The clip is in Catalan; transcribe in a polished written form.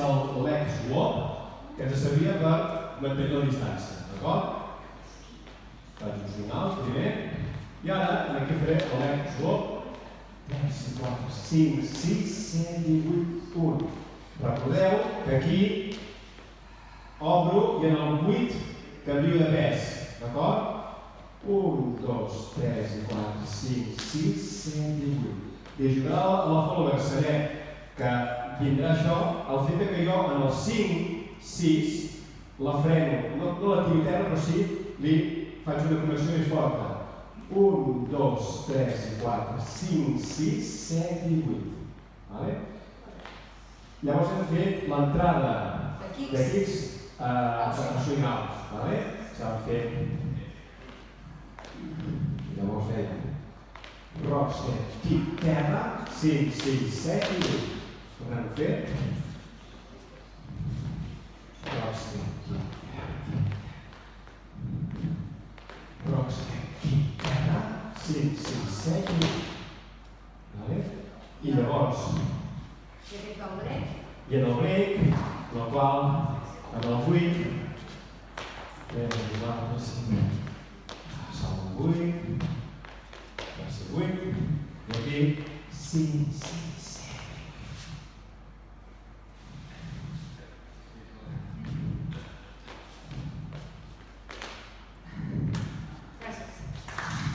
el leg swap que ens servia per mantenir la distància, d'acord? Faig uns finals primer i ara aquí faré el leg swap 3, 4, 5, 6, 7, 8, 1. Recordeu que aquí obro i en el 8 canvio de pes, d'acord? 1, 2, 3, 4, 5, 6, 7 i 8. I ajudarà a la follower a saber que vindrà això el fet que jo en el 5, 6 la freno, no la tiro a terra, però sí li faig una connexió més forta. 1, 2, 3, 4, 5, 6, 7 i 8. Llavors hem fet l'entrada de kicks nacionals. S'ha fet. Llavors fèiem rockstep, kick, terra, 5, 6, 7 i 8. Tornem a fer. Rockstep, kick, terra, rockstep, kick, terra, 5, 6, 7 i 8. I llavors... I en el break, en el qual, en el 8,